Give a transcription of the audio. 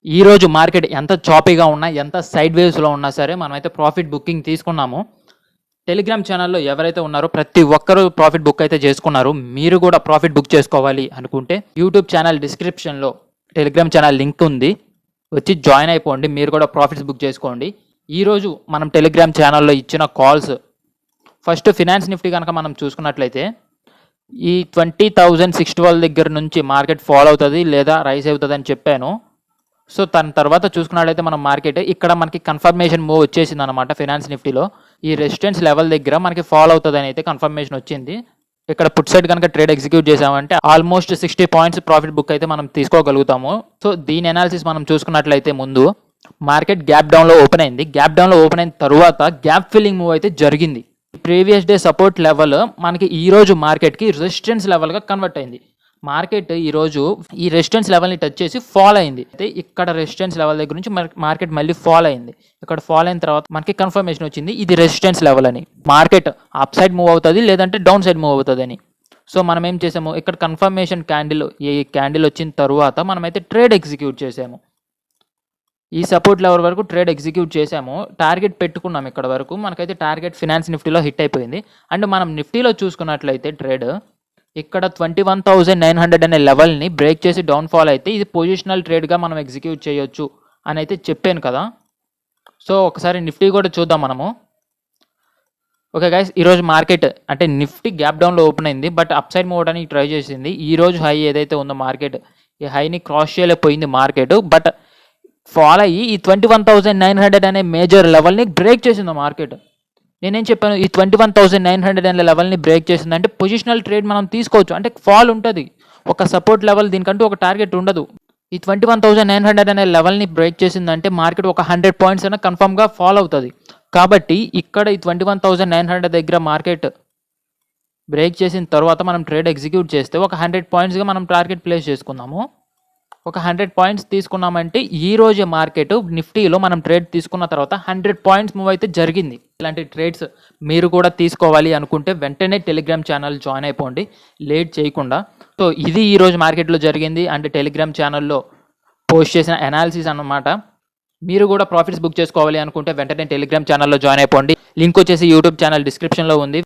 ఈరోజు మార్కెట్ ఎంత చాపీగా ఉన్నా, ఎంత సైడ్ వేవ్స్‌లో ఉన్నా సరే మనమైతే ప్రాఫిట్ బుకింగ్ తీసుకున్నాము. టెలిగ్రామ్ ఛానల్‌లో ఎవరైతే ఉన్నారో ప్రతి ఒక్కరు ప్రాఫిట్ బుక్ అయితే చేసుకున్నారు. మీరు కూడా ప్రాఫిట్ బుక్ చేసుకోవాలి అనుకుంటే యూట్యూబ్ ఛానల్ డిస్క్రిప్షన్‌లో టెలిగ్రామ్ ఛానల్ లింక్ ఉంది. వచ్చి జాయిన్ అయిపోండి. మీరు కూడా ప్రాఫిట్స్ బుక్ చేసుకోండి. ఈరోజు మనం టెలిగ్రామ్ ఛానల్‌లో ఇచ్చిన కాల్స్ ఫస్ట్ ఫినాన్స్ నిఫ్టీ కనుక మనం చూసుకున్నట్లయితే ఈ 20,612 దగ్గర నుంచి మార్కెట్ ఫాల్ అవుతుంది లేదా రైజ్ అవుతుంది అని చెప్పాను. సో దాని తర్వాత చూసుకున్నట్లయితే మనం మార్కెట్ ఇక్కడ మనకి కన్ఫర్మేషన్ మూవ్ వచ్చేసింది అనమాట. ఫినాన్స్ నిఫ్టీలో ఈ రెసిస్టెన్స్ లెవెల్ దగ్గర మనకి ఫాల్ అవుతుంది అని అయితే కన్ఫర్మేషన్ వచ్చింది. ఇక్కడ పుట్ సైడ్ కనుక ట్రేడ్ ఎగ్జిక్యూట్ చేసామంటే ఆల్మోస్ట్ 60 పాయింట్స్ ప్రాఫిట్ బుక్ అయితే మనం తీసుకోగలుగుతాము. సో దీని అనాలిసిస్ మనం చూసుకున్నట్లయితే ముందు మార్కెట్ గ్యాప్ డౌన్లో ఓపెన్ అయింది. గ్యాప్ డౌన్లో ఓపెన్ అయిన తర్వాత గ్యాప్ ఫిల్లింగ్ మూవ్ అయితే జరిగింది. ప్రీవియస్ డే సపోర్ట్ లెవెల్ మనకి ఈరోజు మార్కెట్కి రెసిస్టెన్స్ లెవెల్గా కన్వర్ట్ అయింది. మార్కెట్ ఈరోజు ఈ రెసిస్టెన్స్ లెవెల్ని టచ్ చేసి ఫాల్ అయింది. అయితే ఇక్కడ రెసిస్టెన్స్ లెవెల్ దగ్గర నుంచి మార్కెట్ మళ్ళీ ఫాల్ అయింది. ఇక్కడ ఫాల్ అయిన తర్వాత మనకి కన్ఫర్మేషన్ వచ్చింది ఇది రెసిస్టెన్స్ లెవెల్ అని. మార్కెట్ అప్ సైడ్ మూవ్ అవుతుంది లేదంటే డౌన్ సైడ్ మూవ్ అవుతుంది అని. సో మనం ఏం చేసాము, ఇక్కడ కన్ఫర్మేషన్ క్యాండిల్ ఈ క్యాండిల్ వచ్చిన తర్వాత మనమైతే ట్రేడ్ ఎగ్జిక్యూట్ చేసాము. ఈ సపోర్ట్ లెవెల్ వరకు ట్రేడ్ ఎగ్జిక్యూట్ చేసాము. టార్గెట్ పెట్టుకున్నాం ఇక్కడ వరకు. మనకైతే టార్గెట్ ఫినాన్స్ నిఫ్టీలో హిట్ అయిపోయింది. అండ్ మనం నిఫ్టీలో చూసుకున్నట్లయితే ట్రేడ్ ఇక్కడ 21,900 అనే లెవెల్ని బ్రేక్ చేసి డౌన్ ఫాల్ అయితే ఇది పొజిషనల్ ట్రేడ్గా మనం ఎగ్జిక్యూట్ చేయొచ్చు అని అయితే చెప్పాను కదా. సో ఒకసారి నిఫ్టీ కూడా చూద్దాం మనము. ఓకే గైస్, ఈరోజు మార్కెట్ అంటే నిఫ్టీ గ్యాప్ డౌన్లో ఓపెన్ అయింది. బట్ అప్ సైడ్ మూవ్ అవడానికి ట్రై చేసింది. ఈరోజు హై ఏదైతే ఉందో మార్కెట్ ఈ హైని క్రాస్ చేయలేకపోయింది మార్కెట్. బట్ ఫాల్ అయ్యి ఈ 21,900 అనే మేజర్ లెవెల్ని బ్రేక్ చేసింది మార్కెట్. నేనేం చెప్పాను, ఈ 21,900 అనే లెవెల్ని బ్రేక్ చేసిందంటే పొజిషనల్ ట్రేడ్ మనం తీసుకోవచ్చు. అంటే ఫాల్ ఉంటుంది, ఒక సపోర్ట్ లెవెల్, దీనికంటూ ఒక టార్గెట్ ఉండదు. ఈ 21,900 అనే లెవెల్ని బ్రేక్ చేసిందంటే మార్కెట్ ఒక 100 పాయింట్స్ అయినా కన్ఫర్మ్గా ఫాల్ అవుతుంది. కాబట్టి ఇక్కడ ఈ 21,900 దగ్గర మార్కెట్ బ్రేక్ చేసిన తర్వాత మనం ట్రేడ్ ఎగ్జిక్యూట్ చేస్తే ఒక 100 పాయింట్స్గా మనం టార్గెట్ ప్లేస్ చేసుకుందాము. ఒక 100 పాయింట్స్ తీసుకున్నామంటే ఈ రోజు మార్కెట్ నిఫ్టీలో మనం ట్రేడ్ తీసుకున్న తర్వాత 100 పాయింట్స్ మూవ్ అయితే జరిగింది. ఇలాంటి ట్రేడ్స్ మీరు కూడా తీసుకోవాలి అనుకుంటే వెంటనే టెలిగ్రామ్ ఛానల్ జాయిన్ అయిపోండి, లేట్ చేయకుండా. సో ఇది ఈరోజు మార్కెట్లో జరిగింది అండ్ టెలిగ్రామ్ ఛానల్లో పోస్ట్ చేసిన అనాలిసిస్ అన్నమాట. మీరు కూడా ప్రాఫిట్స్ బుక్ చేసుకోవాలి అనుకుంటే వెంటనే టెలిగ్రామ్ ఛానల్లో జాయిన్ అయిపోండి. లింక్ వచ్చేసి యూట్యూబ్ ఛానల్ డిస్క్రిప్షన్లో ఉంది.